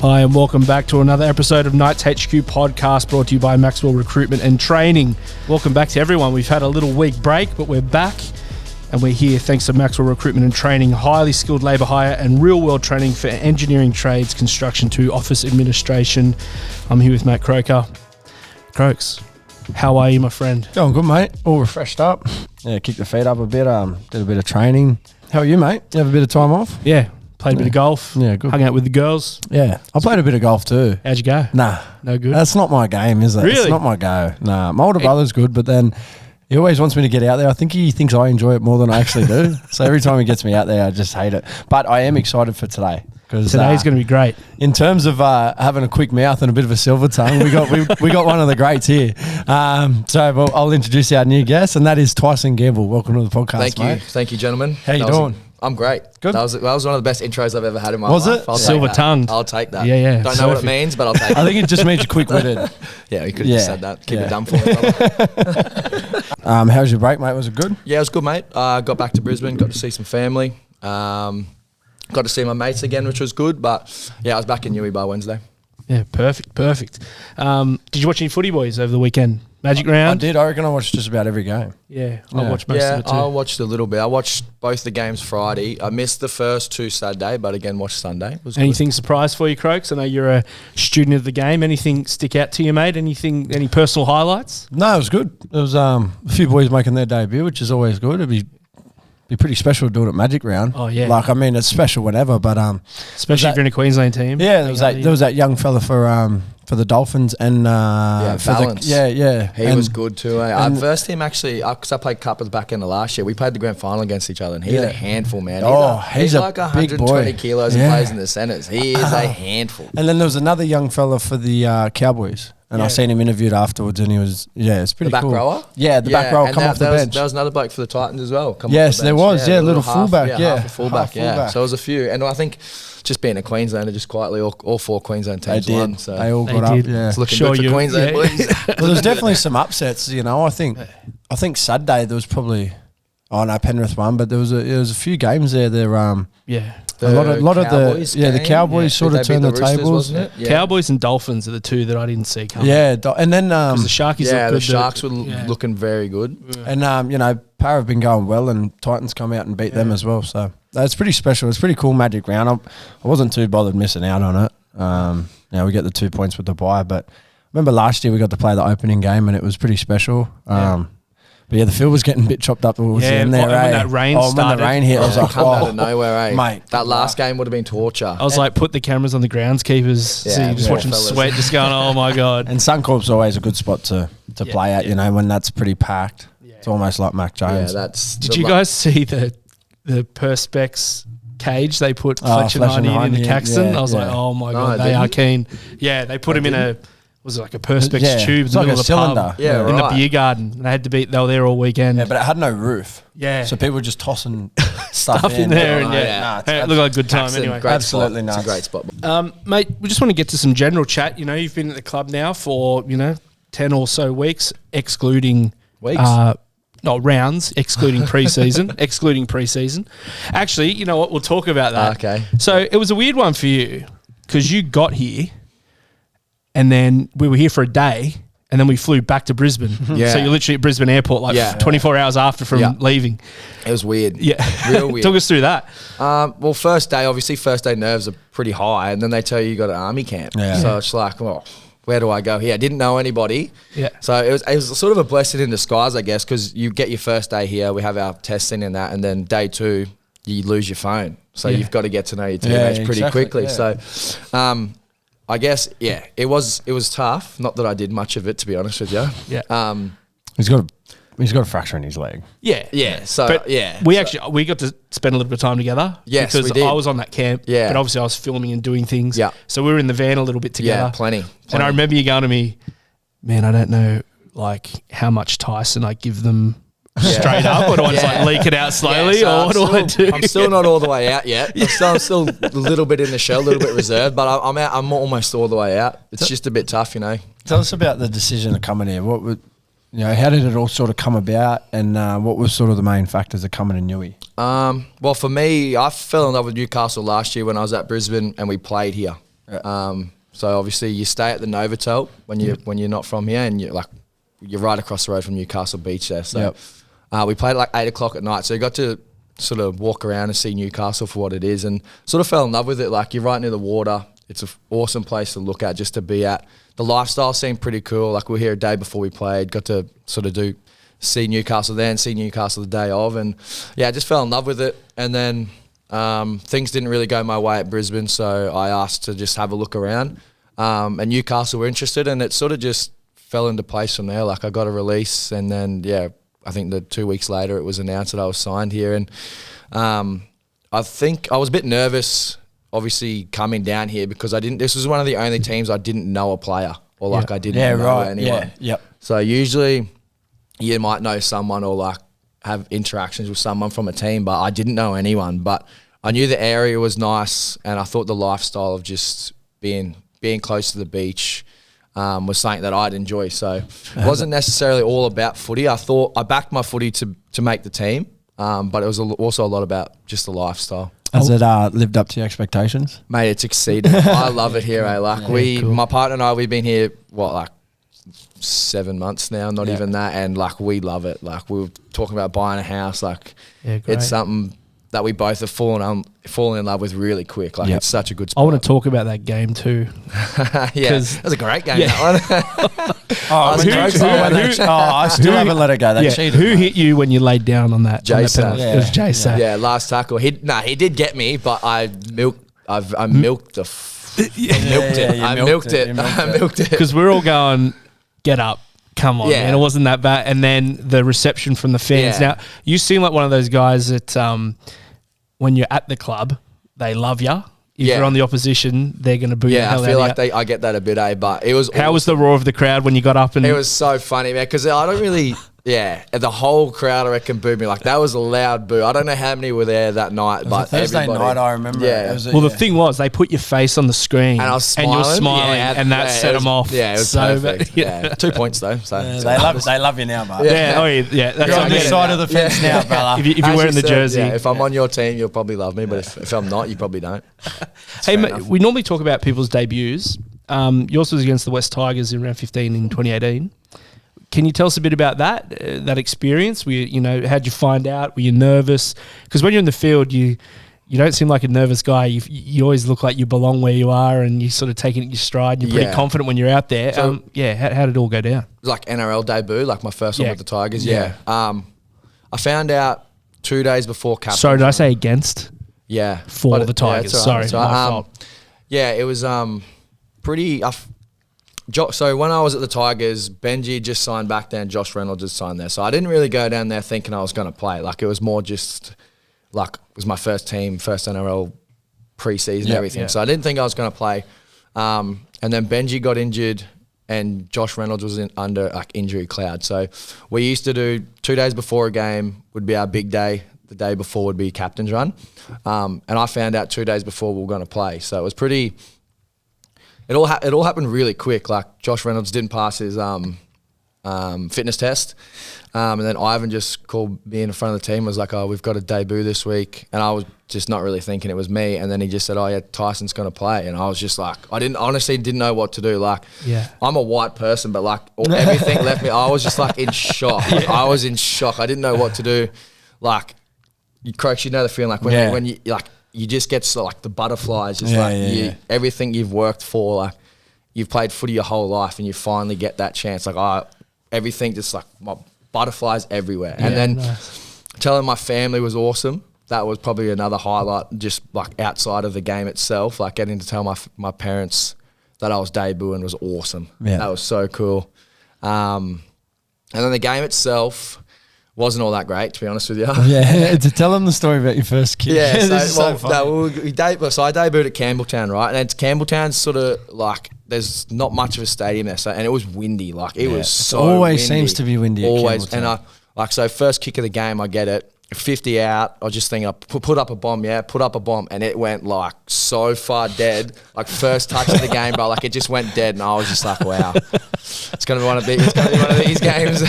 Hi and welcome back to another episode of Knights HQ podcast brought to you by Maxwell Recruitment and Training. Welcome back to everyone. We've had a little week break, but we're back and we're here thanks to Maxwell Recruitment and Training, highly skilled labour hire and real-world training for engineering trades, construction to office administration. I'm here with Matt Croker. Croaks, how are you, my friend? Going good, mate. All refreshed up. Yeah, kicked the feet up a bit, did a bit of training. How are you, mate? You have a bit of time off? Yeah. Played a bit of golf. Yeah, good. Hung out with the girls. Yeah, I played a bit of golf too. How'd you go? Nah. No good? That's not my game, is it? Really? It's not my go. Nah, my older brother's good, but then he always wants me to get out there. I think he thinks I enjoy it more than I actually do. So every time he gets me out there, I just hate it. But I am excited for today. Today's going to be great. In terms of having a quick mouth and a bit of a silver tongue, we got one of the greats here. I'll introduce our new guest, and that is Tyson Gamble. Welcome to the podcast, mate. Thank you, gentlemen. How you doing? I'm great. Good. That was one of the best intros I've ever had in my life. Was it? Silver-tongued. I'll take that. Yeah. Don't know what it means, but I'll take it. I think it just means you're quick-witted. Yeah, we could have just said that. Keep it done for me, brother. How was your break, mate? Was it good? Yeah, it was good, mate. Got back to Brisbane, got to see some family. Got to see my mates again, which was good. But, yeah, I was back in Newey by Wednesday. Yeah, perfect. Did you watch any footy, boys, over the weekend? Magic round? I did. I reckon I watched just about every game. Yeah, I watched most of it too. I watched a little bit. I watched both the games Friday. I missed the first two Saturday, but again, watched Sunday. It was Anything good. surprise for you, Croaks? I know you're a student of the game. Anything stick out to you, mate? Any personal highlights? No, it was good. There was a few boys making their debut, which is always good. It'd be pretty special to do it at Magic Round. Oh, yeah. Like, I mean, it's special whenever, but especially if you're in a Queensland team. Yeah, there was that young fella for the Dolphins and Balance. He was good too. And first team actually, because I played cup at the back end of last year. We played the grand final against each other, and he's a handful, man. He's like a 120 big boy. kilos and plays in the centres. He is a handful. And then there was another young fella for the Cowboys. And I seen him interviewed afterwards, and he was, it's pretty cool. The back rower? Yeah, the back rower come off the bench. There was another bloke for the Titans as well. Yes, there was, little fullback, half a fullback, So it was a few. And I think just being a Queenslander, just quietly all four Queensland teams won. So they all got up, It's looking good for Queensland, boys. Well, there's definitely some upsets, I think Saturday there was probably, Penrith won, but there was a few games there. A lot of the Cowboys sort of turned the tables. Wasn't it? Yeah. Cowboys and Dolphins are the two that I didn't see coming. Yeah, and then the Sharkies looked good. The Sharks were looking very good. Yeah. And Para have been going well, and Titans come out and beat them as well. So that's pretty special. It's pretty cool Magic Round. I wasn't too bothered missing out on it. We get the 2 points with the bye, but I remember last year we got to play the opening game, and it was pretty special. But the field was getting a bit chopped up towards the end there, when that rain started. When the rain hit, I was like, out of nowhere, mate. That last game would have been torture. I was like, put the cameras on the groundskeepers, so you just watch them sweat, just going, oh my God. And Suncorp's always a good spot to play at, when that's pretty packed. Yeah. It's almost like Mac Jones. Did you guys see the Perspex cage they put Fletcher 90 in the Caxton? I was like, oh my God, they are keen. Yeah, they put him in a... Was it like a Perspex tube in the middle of the cylinder. pub in the beer garden? And they were there all weekend. Yeah, but it had no roof. Yeah. So people were just tossing stuff in there. And it looked like a good time Caxton, anyway. Great Absolutely spot. nice. It's a great spot. Mate, we just want to get to some general chat. You've been at the club now for, 10 or so weeks, excluding... Weeks? Rounds, excluding pre-season. Actually, you know what? We'll talk about that. Okay. So it was a weird one for you because you got here and then we were here for a day and then we flew back to Brisbane. Yeah. So you're literally at Brisbane Airport 24 hours after from leaving. It was weird. Yeah. Real weird. Talk us through that. Well, first day nerves are pretty high and then they tell you got an army camp. Yeah. So it's like, where do I go here? I didn't know anybody. Yeah. So it was sort of a blessing in disguise, I guess, because you get your first day here, we have our testing and that, and then day 2, you lose your phone. So you've got to get to know your teammates pretty quickly. Yeah. So I guess, it was tough. Not that I did much of it, to be honest with you. Yeah. He's got a fracture in his leg. Yeah. Yeah. So, but we got to spend a little bit of time together. Yes, because we did. I was on that camp. Yeah. But obviously I was filming and doing things. Yeah. So we were in the van a little bit together. Yeah, plenty. And I remember you going to me, man, I don't know how much Tyson I give them straight up, or do I just leak it out slowly, or what do I do? I'm still not all the way out yet. I'm still a little bit in the shell, a little bit reserved, but I'm out. I'm almost all the way out. It's just a bit tough, Tell us about the decision of coming here. What would how did it all sort of come about, and what was sort of the main factors of coming to Newey? Well, for me, I fell in love with Newcastle last year when I was at Brisbane and we played here. So obviously you stay at the Novotel when you're not from here, and you're right across the road from Newcastle Beach there. So we played at 8 o'clock at night. So you got to sort of walk around and see Newcastle for what it is, and sort of fell in love with it. Like, you're right near the water. It's an awesome place to look at, just to be at. The lifestyle seemed pretty cool. Like, we were here a day before we played, got to sort of see Newcastle then, see Newcastle the day of, and I just fell in love with it. And then things didn't really go my way at Brisbane, so I asked to just have a look around. And Newcastle were interested, and it sort of just fell into place from there. Like, I got a release, and then, I think that 2 weeks later it was announced that I was signed here. And I think I was a bit nervous, obviously, coming down here, because this was one of the only teams I didn't know a player, or I didn't know anyone. So usually you might know someone, or have interactions with someone from a team, but I didn't know anyone. But I knew the area was nice, and I thought the lifestyle of just being close to the beach was something that I'd enjoy. So it wasn't necessarily all about footy. I thought I backed my footy to make the team, but it was also a lot about just the lifestyle. Has it lived up to your expectations? Mate, it's exceeded. I love it here. My partner and I, we've been here, 7 months now, not even that, and we love it. We were talking about buying a house. It's something that we both have fallen in love with really quick. It's such a good spot. I want to talk about that game too. That was a great game, that one. I still haven't let it go. That cheated. Who hit you when you laid down on that? Jason. It was Jason. Yeah, last tackle. He did get me, but I milked the I milked it. Because we're all going, get up. Come on, man. It wasn't that bad. And then the reception from the fans. Now, you seem like one of those guys that when you're at the club, they love you. If you're on the opposition, they're going to boo the hell out of you. I feel like I get that a bit, but it was How was the roar of the crowd when you got up? And it was so funny, man, because I don't really... the whole crowd, I reckon, booed me. That was a loud boo. I don't know how many were there that night, but Thursday night, I remember. The thing was, they put your face on the screen, and I was smiling, and you're smiling, and that set them off. Yeah, it was so perfect. 2 points though. So they love you now, bro. That's you're on this side of the fence now, brother. If you're wearing the jersey, if I'm on your team, you'll probably love me. But if I'm not, you probably don't. Hey, mate, we normally talk about people's debuts. Yours was against the West Tigers in round 15 in 2018. Can you tell us a bit about that experience? How'd you find out? Were you nervous? Because when you're in the field, you don't seem like a nervous guy. You always look like you belong where you are, and you sort of take it in your stride. And you're pretty confident when you're out there. So, how did it all go down? It was NRL debut, my first one with the Tigers. I found out 2 days before captain. Sorry, did I say against? Yeah. For the Tigers. Sorry, my fault. It was pretty... So when I was at the Tigers, Benji just signed back there and Josh Reynolds just signed there. So I didn't really go down there thinking I was going to play. It was more just it was my first team, first NRL pre-season, everything. So I didn't think I was going to play. And then Benji got injured and Josh Reynolds was under injury cloud. So we used to do 2 days before a game would be our big day. The day before would be captain's run. And I found out 2 days before we were going to play. So it was pretty... It all happened really quick. Josh Reynolds didn't pass his fitness test, and then Ivan just called me in front of the team. Was like, "Oh, we've got a debut this week," and I was just not really thinking it was me. And then he just said, "Oh yeah, Tyson's going to play," and I was just I honestly didn't know what to do. I'm a white person, but everything left me. I was just in shock. I was in shock. I didn't know what to do. Croaks, you know the feeling when you you just get the butterflies, just everything you've worked for, you've played footy your whole life and you finally get that chance. Everything just my butterflies everywhere. And then telling my family was awesome. That was probably another highlight, just outside of the game itself, getting to tell my parents that I was debuting was awesome. Yeah. That was so cool. And then the game itself wasn't all that great, to be honest with you. Yeah, to tell them the story about your first kick. Yeah, so I debuted at Campbelltown, right? And Campbelltown's sort of there's not much of a stadium there, and it was windy. It was so always windy. Seems to be windy. Always, and so first kick of the game, I get it. 50 out, I was just thinking, put up a bomb, and it went so far dead. First touch of the game, bro, it just went dead, and I was just wow, it's gonna be one of these games.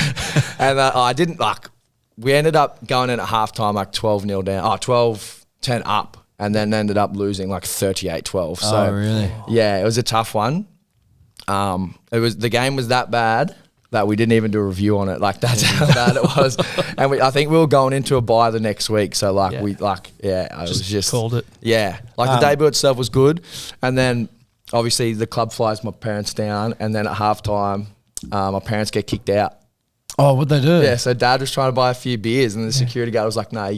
And I didn't we ended up going in at halftime 12-0 down, 12-10 up, and then ended up losing like 38-12. So Oh, really? yeah, it was a tough one. The game was that bad that we didn't even do a review on it. Like that's how bad it was. And I think we were going into a bye the next week. So like it was just called it. Yeah, like the debut itself was good, and then obviously the club flies my parents down, and then at halftime, my parents get kicked out. Oh, what'd they do? Yeah, so Dad was trying to buy a few beers, and the security guard was like, "No,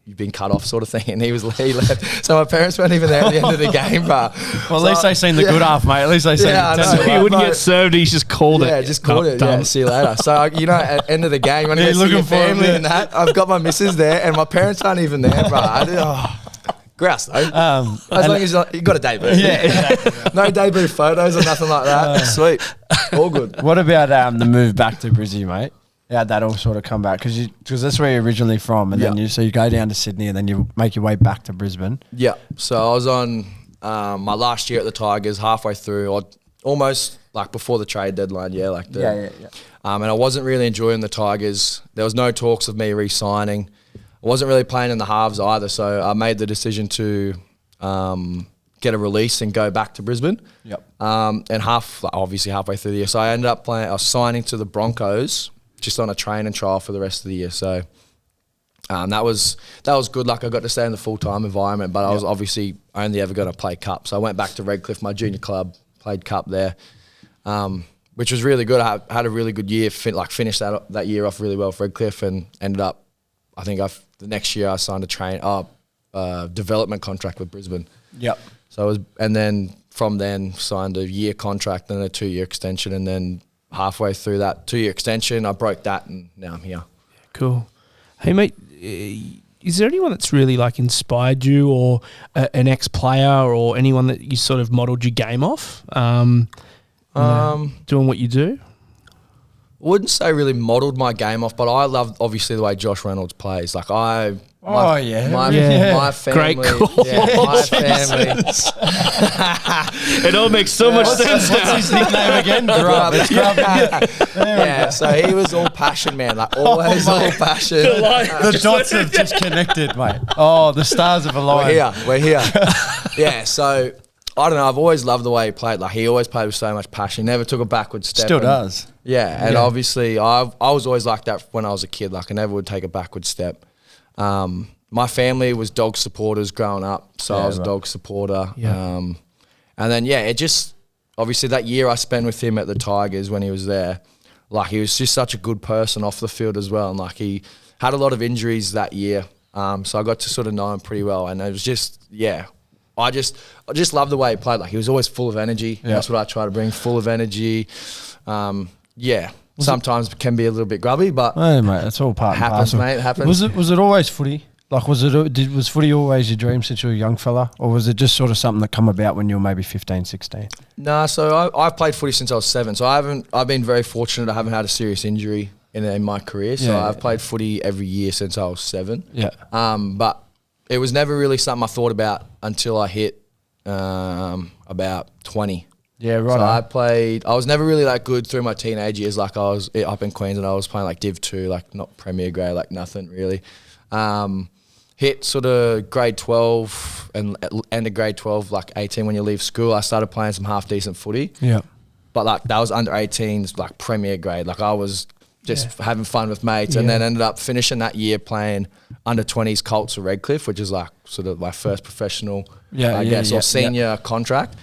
you've been cut off," sort of thing, and he left. So my parents weren't even there at the end of the game, but Well, at least they seen the good half, mate. At least they seen Yeah, I the know, 10 So right? he wouldn't But- get served. He's just called it. yeah, just called it. Done. Yeah, see you later. So at the end of the game, when you Yeah, go see looking your for him, family yeah. and that, I've got my missus there, and my parents aren't even there, bro. Grouse though. As long as you got a debut. Yeah, exactly. No debut photos or nothing like that. Sweet. All good. What about the move back to Brizzy, mate? How'd that all sort of come back? Because that's where you're originally from, and then you go down to Sydney, and then you make your way back to Brisbane. Yeah. So I was on my last year at the Tigers, halfway through, or almost like before the trade deadline. Yeah, like Yeah. and I wasn't really enjoying the Tigers. There was no talks of me re-signing. I wasn't really playing in the halves either, so I made the decision to get a release and go back to Brisbane. Yep. And obviously halfway through the year, so I ended up signing to the Broncos just on a training trial for the rest of the year. So that was good. Like I got to stay in the full-time environment, but I was obviously only ever going to play cup. So I went back to Redcliffe, my junior club, played cup there, which was really good. I had a really good year. Finished that year off really well for Redcliffe, and ended up. I think the next year I signed a development contract with Brisbane. Yep. So and then from then signed a year contract and a 2-year extension, and then halfway through that 2-year extension, I broke that, and now I'm here. Cool. Hey, mate, is there anyone that's really like inspired you, or an ex-player, or anyone that you sort of modelled your game off? Doing what you do? I wouldn't say really modelled my game off, but I love obviously the way Josh Reynolds plays. Like my family, Great call. my family. It all makes so much sense now. What's his nickname again? Grub. It's Grub. Yeah, so he was all passion, man. Like always all passion. The dots have just connected, mate. Oh, the stars have aligned. We're here. Yeah, so I don't know. I've always loved the way he played. Like he always played with so much passion. He never took a backward step. Still does. Yeah, and obviously I was always like that when I was a kid. Like I never would take a backward step. My family was dog supporters growing up, so I was a dog supporter. Yeah. And then it just obviously that year I spent with him at the Tigers when he was there. Like he was just such a good person off the field as well, and like he had a lot of injuries that year. So I got to sort of know him pretty well, and it was just I just loved the way he played. Like he was always full of energy. Yeah. That's what I try to bring, full of energy. Sometimes it can be a little bit grubby, but Hey, mate, that's all part and happens, parcel. mate. Happens. Was it always footy? Like, was footy always your dream since you were a young fella? Or was it just sort of something that come about when you were maybe 15, 16? Nah, so I've played footy since I was 7. So I've been very fortunate. I haven't had a serious injury in my career. So I've played footy every year since I was 7. Yeah. But it was never really something I thought about until I hit about 20. Yeah, right. So I was never really that good through my teenage years. Like I was up in Queensland, I was playing like Div 2, like not Premier grade, like nothing really. Hit sort of grade 12 and end of grade 12, like 18 when you leave school, I started playing some half decent footy. Yeah. But like that was under 18s, like Premier grade. Like I was just having fun with mates, and then ended up finishing that year playing under 20s Colts of Redcliffe, which is like sort of my first professional, or senior contract.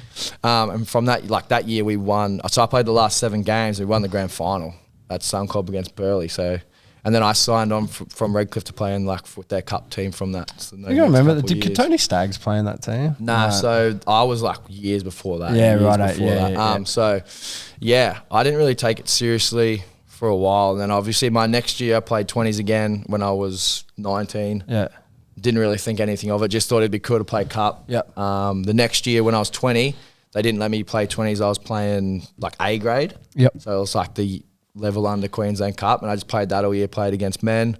And from that year we won. So I played the last 7 games. We won the grand final at Suncorp against Burleigh. So, and then I signed on from Redcliffe to play in like with their cup team from that. So You can remember, did Tony Staggs play in that team? Nah, so I was like years before that. Yeah, years right. before that. So, I didn't really take it seriously for a while. And then obviously my next year I played 20s again when I was 19. Yeah. Didn't really think anything of it. Just thought it'd be cool to play cup. Yep. The next year when I was 20, they didn't let me play 20s. I was playing like A grade. Yep. So it was like the level under Queensland Cup, and I just played that all year, played against men.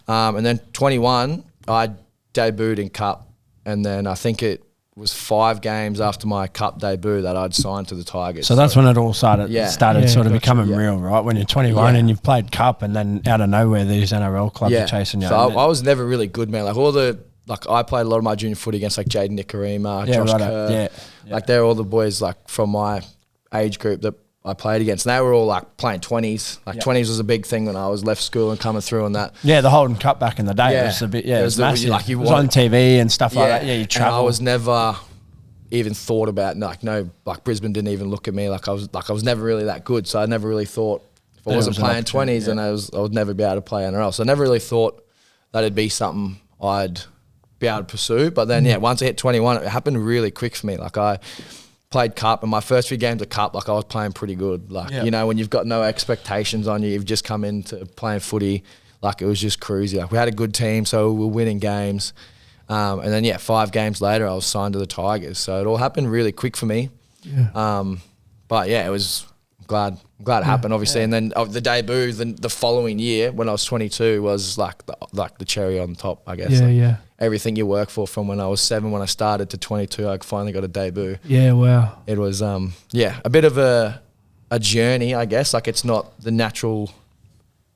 And then 21, I debuted in Cup, and then I think it was 5 games after my Cup debut that I'd signed to the Tigers. So that's when it all started sort of becoming Yeah. real, right? When you're 21 and you've played Cup, and then out of nowhere these NRL clubs are chasing you. So I was never really good, man. Like all the like I played a lot of my junior footy against like Jaden Nicarima, Yeah, Josh right. Kerr. Yeah. Like they're all the boys like from my age group that I played against. And they were all like playing 20s. Like 20s was a big thing when I was left school and coming through and that. Yeah, the Holden Cup back in the day. It was a bit, it was massive. Like it was on TV and stuff like that. Yeah, you travel. And I was never even thought about, like Brisbane didn't even look at me. Like I was never really that good. So I never really thought, if I wasn't playing 20s, and I would never be able to play NRL. So I never really thought that it'd be something I'd be able to pursue. But then, once I hit 21, it happened really quick for me. Like I played Cup, and my first few games of Cup, like I was playing pretty good. Like, when you've got no expectations on you, you've just come into playing footy, like it was just cruisy. Like we had a good team, so we were winning games. And then, 5 games later, I was signed to the Tigers. So it all happened really quick for me. Yeah. But it was glad it happened, obviously. And then the debut, the following year when I was 22 was like the cherry on top, I guess. Yeah, Everything you work for from when I was 7 when I started to 22, I finally got a debut. Yeah, wow. It was a bit of a journey, I guess. Like it's not the natural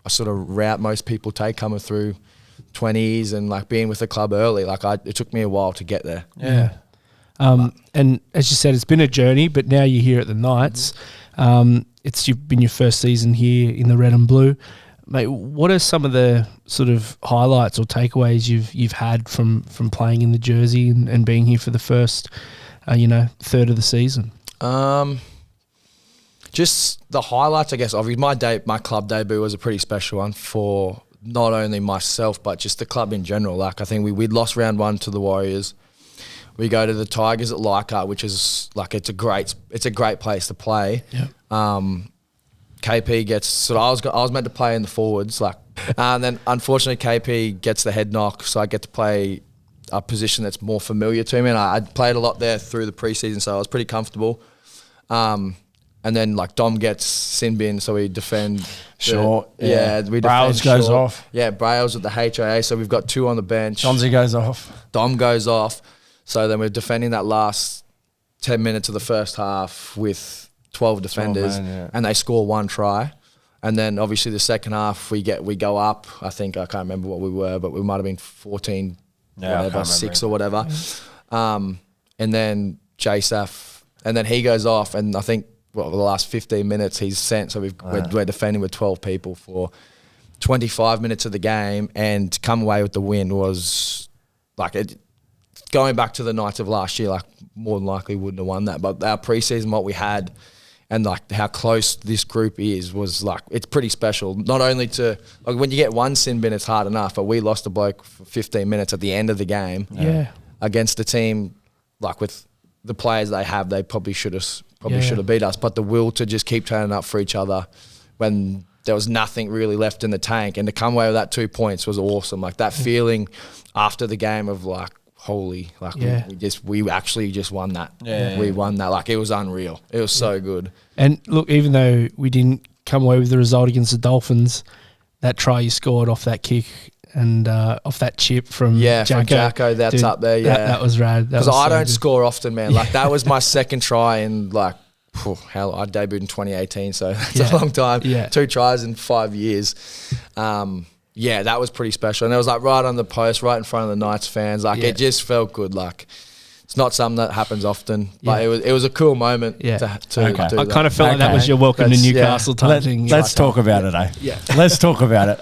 sort of route most people take coming through 20s and like being with the club early. Like it took me a while to get there. Yeah. And as you said, it's been a journey, but now you're here at the Knights. It's been your first season here in the red and blue. Mate, what are some of the sort of highlights or takeaways you've had from playing in the jersey and being here for the first, third of the season? Just the highlights, I guess. Obviously, my club debut was a pretty special one for not only myself but just the club in general. Like I think we'd lost round 1 to the Warriors. We go to the Tigers at Leichhardt, which is like it's a great place to play. Yeah. KP gets I was meant to play in the forwards, and then unfortunately KP gets the head knock, so I get to play a position that's more familiar to me, and I'd played a lot there through the preseason, so I was pretty comfortable. And then like Dom gets sin bin, so we defend. We defend. Brails goes off. Yeah, Brails at the HIA, so we've got 2 on the bench. Johnsy goes off. Dom goes off. So then we're defending that last 10 minutes of the first half with 12 defenders, and they score 1 try. And then obviously the second half we go up. I can't remember what we were, but we might have been 14, 6 or whatever. And then JSAF, and then he goes off, and I think the last 15 minutes he's sent. So we're defending with 12 people for 25 minutes of the game, and to come away with the win was like it. Going back to the Knights of last year, like more than likely wouldn't have won that. But our preseason, what we had, and like how close this group is, was like it's pretty special. Not only to like when you get 1 sin bin, it's hard enough, but we lost a bloke for 15 minutes at the end of the game. Yeah. Against a team like with the players they have, they probably should have beat us. But the will to just keep turning up for each other when there was nothing really left in the tank, and to come away with that 2 points was awesome. Like that feeling after the game of like, holy, like we actually just won that. We won that. Like it was unreal. It was so good. And look, even though we didn't come away with the result against the Dolphins, that try you scored off that kick and off that chip from Jacko, that's dude, up there. Yeah, that was rad. Because I don't score often, man. Like that was my second try in like I debuted in 2018, so that's a long time. 2 tries in 5 years. That was pretty special. And it was like right on the post, right in front of the Knights fans. Like it just felt good. Like it's not something that happens often, but it was a cool moment to do I that. kind of felt like that was your welcome to Newcastle type thing. Let's talk about it, eh? Yeah. Let's talk about it.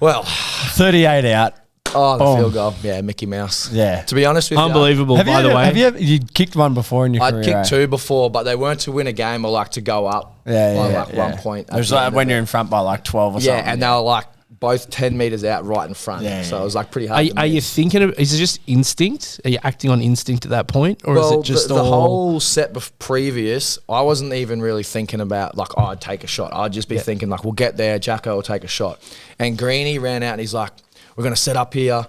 Well, 38 out. Oh, the field goal. Yeah, Mickey Mouse. Yeah. To be honest with Unbelievable, by the way. Have you kicked one before in your career? I'd kicked 2 before, but they weren't to win a game or like to go up by 1 point. It was like when you're in front by like 12 or something. Yeah, and they were like both 10 metres out right in front. So it was like pretty hard. Are you thinking of, is it just instinct? Are you acting on instinct at that point? Or is it just the whole set previous, I wasn't even really thinking about like, I'd take a shot. I'd just be thinking like, we'll get there, Jacko will take a shot. And Greeny ran out and he's like, we're going to set up here.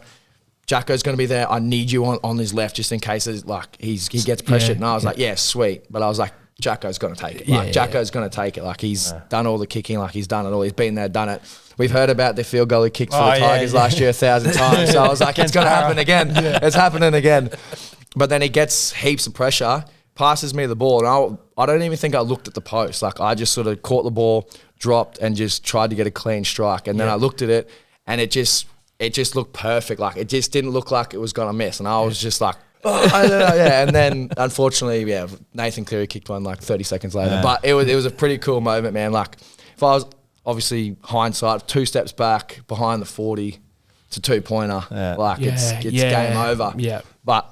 Jacko's going to be there. I need you on his left just in case he gets pressured. And I was like, yeah, sweet. But I was like, Jacko's going to take it. Like Jacko's going to take it. Like he's done all the kicking. Like he's done it all. He's been there, done it. We've heard about the field goal he kicked for the Tigers last year 1,000 times. So I was like, it's going to happen again. It's happening again. But then he gets heaps of pressure, passes me the ball, and I don't even think I looked at the post. Like I just sort of caught the ball, dropped, and just tried to get a clean strike. And then I looked at it, and it just it just looked perfect. Like, it just didn't look like it was going to miss. And I was just like, oh, I don't know, yeah. And then, unfortunately, Nathan Cleary kicked one like 30 seconds later. Yeah. But it was a pretty cool moment, man. Like, if I was, obviously, hindsight, 2 steps back behind the 40, it's a 2-pointer. Yeah. Like, it's game over. Yeah. But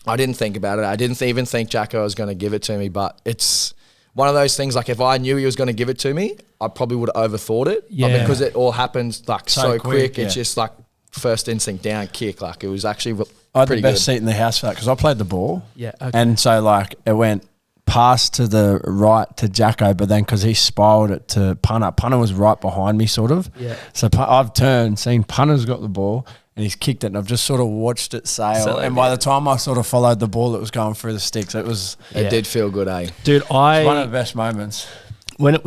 I didn't think about it. I didn't even think Jacko was going to give it to me. But it's one of those things, like, if I knew he was going to give it to me, I probably would have overthought it. Yeah. But because it all happened, like, so quick, yeah. it's just, like, first instinct down kick. Like, it was actually I had pretty the best good. seat in the house for that because I played the ball. Yeah, okay. And so, like, it went past to the right to Jacko, but then because he spiraled it to Punter. Punter was right behind me, sort of. Yeah. So I've turned, seen Punter's got the ball, and he's kicked it, and I've just sort of watched it sail. And by the time I sort of followed the ball, it was going through the sticks. It was It did feel good, eh? Dude, one of the best moments. when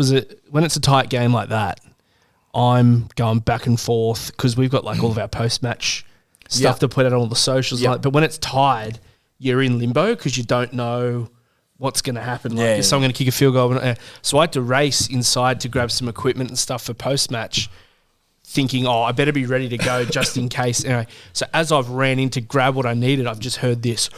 it's a tight game like that, I'm going back and forth because we've got like all of our post-match stuff to put out on all the socials. Yeah. Like, but when it's tied, you're in limbo because you don't know what's going to happen. Like, is someone going to kick a field goal? So I had to race inside to grab some equipment and stuff for post-match, thinking, I better be ready to go just in case. Anyway, so as I've ran in to grab what I needed, I've just heard this.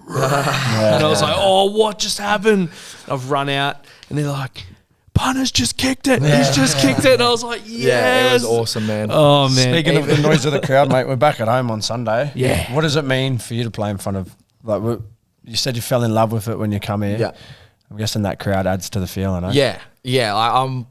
And I was like, what just happened? I've run out and they're like, Punter's just kicked it. He's just kicked it. And I was like, yes. Yeah, it was awesome, man. Oh, man. Speaking of the noise of the crowd, mate, we're back at home on Sunday. Yeah. What does it mean for you to play in front of, like, you said you fell in love with it when you come here. Yeah. I'm guessing that crowd adds to the feeling, eh? Yeah. I'm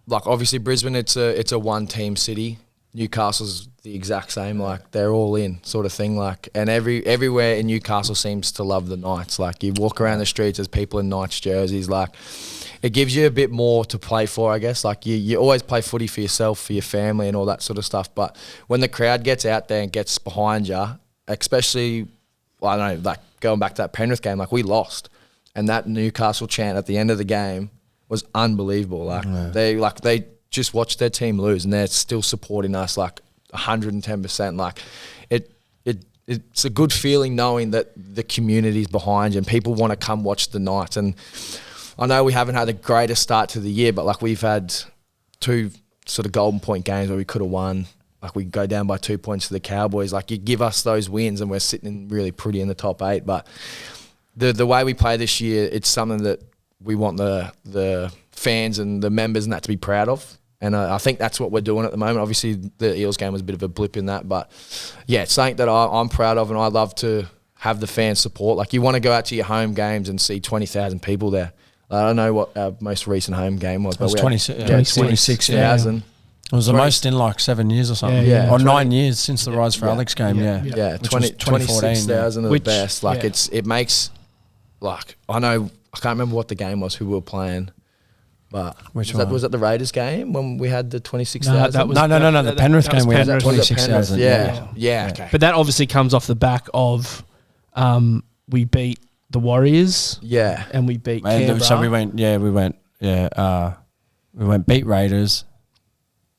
like, obviously Brisbane, it's a one-team city. Newcastle's the exact same. Like, they're all in sort of thing. Like, and everywhere in Newcastle seems to love the Knights. Like, you walk around the streets, there's people in Knights jerseys. Like, it gives you a bit more to play for, I guess. Like, you always play footy for yourself, for your family and all that sort of stuff. But when the crowd gets out there and gets behind you, especially, I don't know, like going back to that Penrith game, like, we lost. And that Newcastle chant at the end of the game was unbelievable. Like, they just watched their team lose and they're still supporting us like 110%. Like, it's a good feeling knowing that the community's behind you and people want to come watch the Knights. And I know we haven't had the greatest start to the year, but like, we've had 2 sort of golden point games where we could have won. Like, we go down by 2 points to the Cowboys. Like, you give us those wins and we're sitting in really pretty in the top 8. But the way we play this year, it's something that we want the fans and the members and that to be proud of. And I think that's what we're doing at the moment. Obviously, the Eels game was a bit of a blip in that. But, yeah, it's something that I'm proud of and I love to have the fans support. Like, you want to go out to your home games and see 20,000 people there. I don't know what our most recent home game was. It was but 26,000. It was the most in like 7 years or something. Yeah. Or 9 years since the Rise for Alex game, Yeah, Which was 26,000 are the Which- best. Like, yeah. it makes, like, I know, I can't remember what the game was, who we were playing. But Which was that the Raiders game when we had the 26,000? that was- No. The Penrith that was game we had Penrith. 26,000. Yeah, okay. But that obviously comes off the back of we beat the Warriors Yeah. and we beat And Canberra. so we went beat Raiders.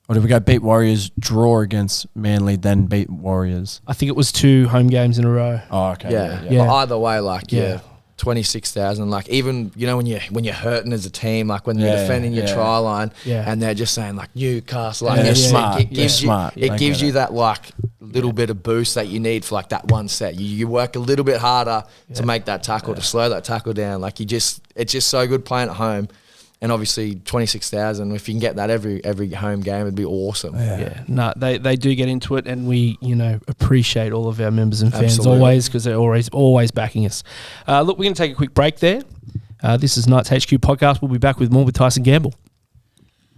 Or did we go beat Warriors, draw against Manly, then beat Warriors? I think it was 2 home games in a row. Oh, okay. Yeah. But either way, like, Yeah. 26,000. Like, even, you know, when you're hurting as a team, like when you're defending your try line, and they're just saying like Newcastle, like, they're it's smart. It gives They're you, smart. it I gives get you it. that like little bit of boost that you need for like that one set. You work a little bit harder to make that tackle, to slow that tackle down. Like, it's just so good playing at home. And obviously 26,000, if you can get that every home game, it'd be awesome. Yeah, no, they do get into it, and we, appreciate all of our members and fans Absolutely. always, because they're always backing us. Look, we're going to take a quick break there. This is Knights HQ Podcast. We'll be back with more with Tyson Gamble.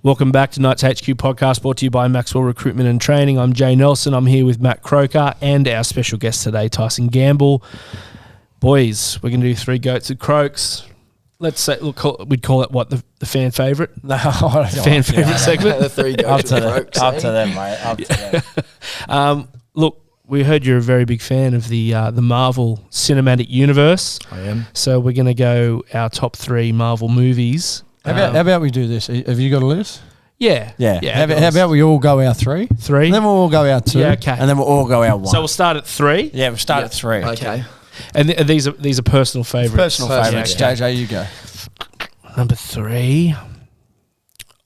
Welcome back to Knights HQ Podcast, brought to you by Maxwell Recruitment and Training. I'm Jay Nelson. I'm here with Matt Croker and our special guest today, Tyson Gamble. Boys, we're going to do 3 goats and croaks. Let's say, we'd call it what, the fan favourite? No, Fan favourite segment? The 3 Up goats to and them, croaks, up eh? to them, mate. Up to them. Look, we heard you're a very big fan of the Marvel Cinematic Universe. I am. So we're going to go our top 3 Marvel movies. How about we do this? Have you got a list? Yeah. How about we all go our 3? 3? And then we'll all go our 2. Yeah, okay. And then we'll all go our 1. So we'll start at 3. yeah, we'll start at 3. Okay. And these are personal favourites. Personal favourites. Yeah, JJ, you go. Number 3.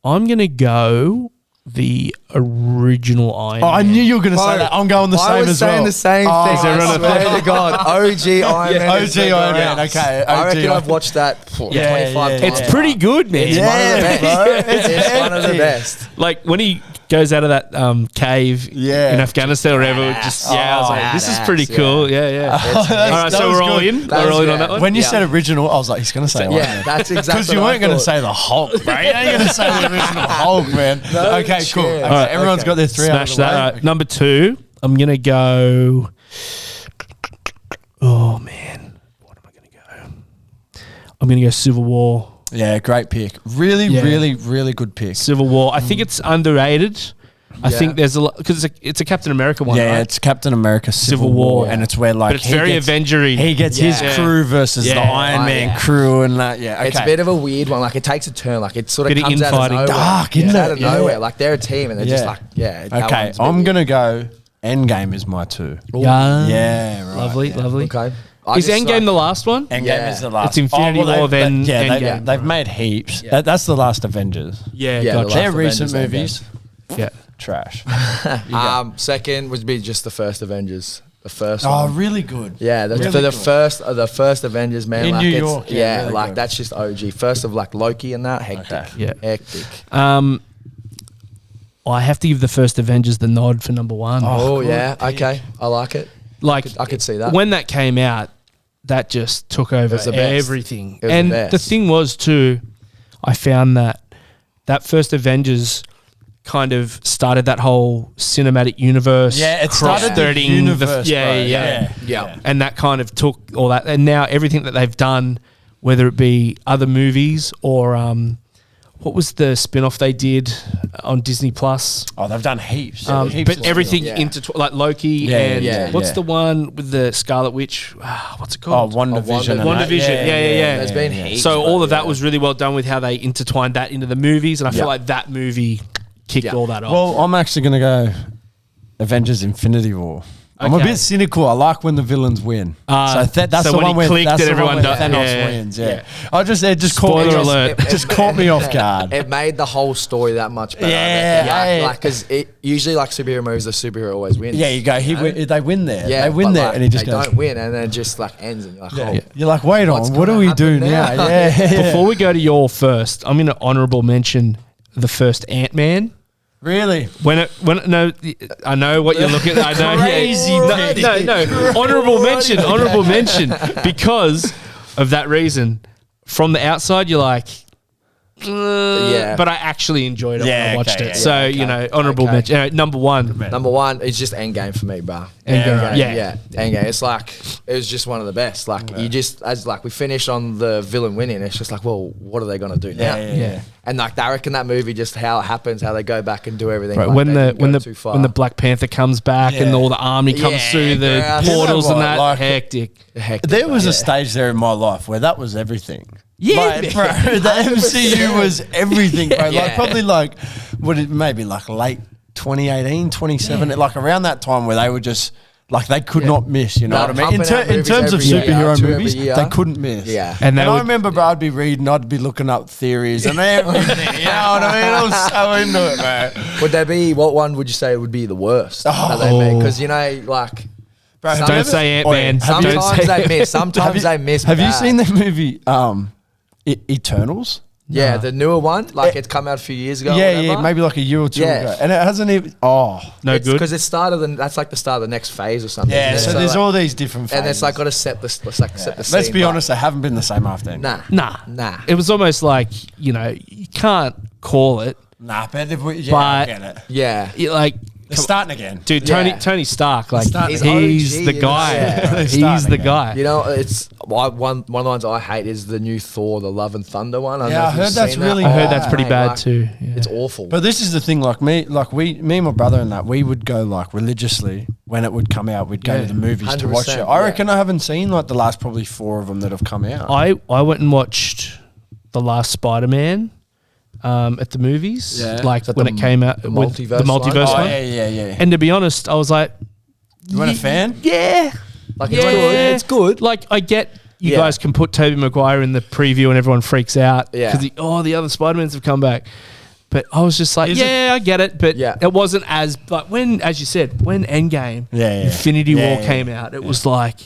I'm going to go the original Iron Man. I knew you were going to say that. I'm going the same as well. I was saying the same thing. Is everyone I swear to God. OG Iron Man. OG Iron Man. Okay. I reckon OG. I've watched that 25 times. It's pretty good, man. It's one of the best. It's one of the best. Like when he goes out of that cave in Afghanistan or whatever, I was like, this is pretty cool. Yeah. All right, so we're all in. We're all in on that one. When you said original, I was like, he's going to say Iron Man. That's exactly because you weren't going to say the Hulk, bro. You ain't going to say the original Hulk, man. Okay, cool. chance. All right, everyone's got their 3 Smash out of the way. that. Right. Number 2, I'm going to go... Oh, man. What am I going to go? I'm going to go Civil War. Yeah, great pick. Really, really good pick. Civil War. I think it's underrated. I think there's a lot... Because it's a Captain America one, Yeah, right? it's Captain America Civil War, and it's where like But it's very Avenger-y. He gets his crew versus the Iron Man crew, and that. Yeah, okay. It's a bit of a weird one. Like it takes a turn. Like it sort of Bit of comes out infighting. of nowhere. Dark, isn't Out it? of Yeah. nowhere. Like they're a team, and they're just like, that Okay, one's a bit I'm weird. gonna go. Endgame is my 2. Yeah. Right. Lovely. Okay. Is Endgame the last one? Endgame is the last. It's Infinity War, then Endgame. They've made heaps. That's the last Avengers. Yeah, Yeah, gotcha. the Their last recent Avengers, movies, Yeah. trash. Second would be just the first Avengers. The first Oh, one. really good. Yeah, Really the good. first Avengers, man. In like New it's, York, yeah, really like good. that's just OG. First of like Loki and that, hectic. Okay. Yeah. Hectic. I have to give the first Avengers the nod for number 1. Oh good yeah, pick. okay, I like it. Like I could see that. when that came out, that just took over was the best. everything. It was And the the best. thing was too, I found that first Avengers kind of started that whole cinematic universe. Yeah, it started the cross-threading universe, yeah, bro. Yeah. And that kind of took all that. And now everything that they've done, whether it be other movies or what was the spin-off they did on Disney Plus? Oh, they've done heaps. But everything Yeah. intertwined, like Loki Yeah, and yeah, what's yeah. the one with the Scarlet Witch? What's it Oh, called? WandaVision. WandaVision. Yeah. There's been heaps. So all of that yeah. was really well done with how they intertwined that into the movies, and I feel like that movie kicked all that off. Well, I'm actually going to go Avengers Infinity War. I'm a Okay. bit cynical. I like when the villains win. So That's so the when one he where clicked that's and the one everyone where died. Thanos Yeah. wins. Yeah. I just it just caught Spoiler me. alert. It just caught me off guard. It made the whole story that much better. Yeah. like because it usually like superhero movies, the superhero always wins. Yeah, you go. They win there. Yeah, they win but, there, like, and he just they goes. don't win, and then it just like ends, and you're like, oh, You're like, wait What's on, what do gonna we do happen now? now? Yeah. Before we go to your first, I'm going to honorable mention the first Ant-Man. Really? When I know what you're looking at. I know. Crazy No. Honorable mention, because of that reason. From the outside, you're like, but I actually enjoyed it when I watched it. So honorable mention. Number 1. Number 1 is just Endgame for me, bro. Endgame. Yeah, Endgame. It's like it was just one of the best. Like you just as like we finished on the villain winning. It's just like, well, what are they gonna do now? Yeah. And like I reckon that movie, just how it happens, how they go back and do everything. Right, like, when they the didn't go too far. when the Black Panther comes back and all the army comes Yeah, through the bro. portals You know and what, that, like- hectic. Hectic, There bro. was Yeah. a stage there in my life where that was everything. Yeah, like, bro, the MCU was everything, bro. Like Yeah. probably like maybe like late 2018, 2017, like around that time where they were just like they could not miss. You know No, what I mean? pumping out In movies terms of every year, superhero 2 every movies, year. they couldn't miss. Yeah. And And they I would- remember, bro, I'd be reading, I'd be looking up theories and everything. You know what I mean? I was so into it, man. Would there be what one would you say would be the worst that they made? Because like Bro, have Don't you ever- say Ant-Man. Have you- sometimes they miss. Sometimes they miss. Have you bad. seen the movie Eternals? Yeah, the newer one. Like it's come out a few years ago. or Yeah, whatever. maybe like a year or two Yeah. ago, and it hasn't even. No good. Because it started. That's like the start of the next phase or something. Yeah, isn't so it? there's like, all these different phases. and it's like got to set the set the scene. Let's be but honest, they haven't been the same after. Nah. It was almost like, you can't call it. Nah, but if we, But- I get it. Yeah. Like, They're starting again. dude, Yeah. Tony Stark, like, He's he's OG, the you guy. know? Yeah. They're He's starting the again. guy. You know, it's one of the ones I hate is the new Thor, the Love and Thunder one. I don't Yeah, know I if you've heard that's seen really that. I heard that's pretty mate, bad like, too. Yeah. It's awful. But this is the thing, like me and my brother and that, we would go like religiously when it would come out. We'd go to the movies to watch it. 100%, I yeah. reckon I haven't seen like the last probably 4 of them that have come out. I went and watched the last Spider-Man at the movies, Yeah. like Is that when the it came out, the with multiverse the multiverse one? one. yeah. And to be honest, I was like, You weren't a fan? Yeah, Like it's good. It's good. Like I get you Yeah. guys can put Tobey Maguire in the preview and everyone freaks out Yeah. because the other Spider-Mans have come back. But I was just like, I get it, but Yeah. it wasn't as. But when, as you said, when Endgame, Yeah. Infinity War Yeah. came out, it was like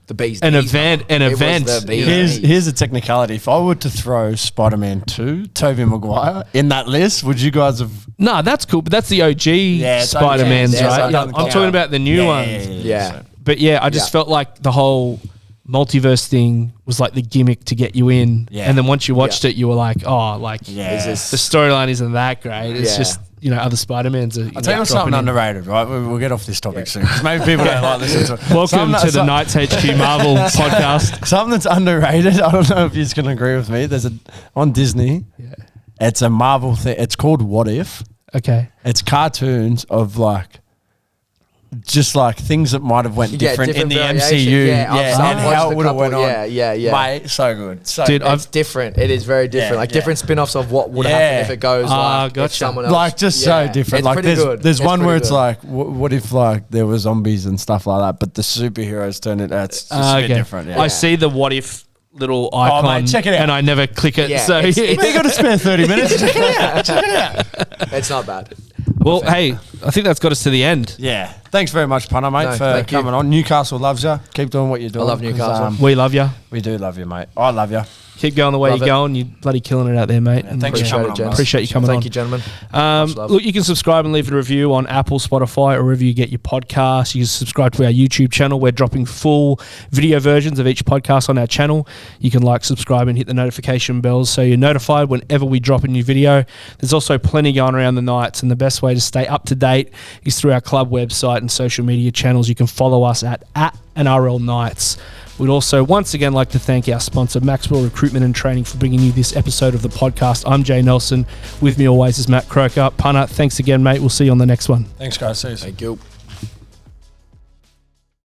The bees. an event. An It was event. the bees. Here's a technicality. If I were to throw Spider-Man 2, Tobey Maguire, in that list, would you guys have... No, that's cool, but that's the OG it's Spider-Mans, OG, right? so I'm talking about the new ones. Yeah. But yeah, I just felt like the whole multiverse thing was like the gimmick to get you in. Yeah. And then once you watched it, you were like, oh, like Yeah. Is the storyline isn't that great. It's Yeah. just, other Spider-Mans are. I'll tell you what's something underrated, right? We'll get off this topic soon, because maybe people don't like listening to it. Welcome to the Knights HQ Marvel podcast. Something that's underrated, I don't know if you're going to agree with me. There's on Disney, it's a Marvel thing. It's called What If. Okay. It's cartoons of just like things that might have went different in the MCU. And how it would have went on. Yeah. Mate, so good. So Dude, It's different. It is very different. Different spin-offs of what would happen if it goes if gotcha. someone else. like just so different. It's Like pretty good. there's one where pretty it's good. like, what if like there were zombies and stuff like that, but the superheroes turn it. It's just a bit different. Yeah. I see the what if little icon, mate, check it out. and I never click it. Yeah, so it's- you got to spare 30 minutes. Check it out. Check it out. It's not bad. well, hey, I think that's got us to the end. Yeah. Thanks very much, Punter, mate, No, for thank you. coming on. Newcastle loves you. Keep doing what you're doing. love Newcastle. We love you. We do love you, mate. I love you. Keep going the way Love you're it. going. You're bloody killing it out there, mate. And thanks for coming on, gents. Appreciate you coming on. Thank you, gentlemen. Much love. Look, you can subscribe and leave a review on Apple, Spotify, or wherever you get your podcasts. You can subscribe to our YouTube channel. We're dropping full video versions of each podcast on our channel. You can subscribe, and hit the notification bells so you're notified whenever we drop a new video. There's also plenty going around the Knights, and the best way to stay up to date is through our club website and social media channels. You can follow us at NRL Knights. We'd also once again like to thank our sponsor, Maxwell Recruitment and Training, for bringing you this episode of the podcast. I'm Jay Nelson. With me always is Matt Croker. Punter, thanks again, mate. We'll see you on the next one. Thanks, guys. See you soon. Thank you.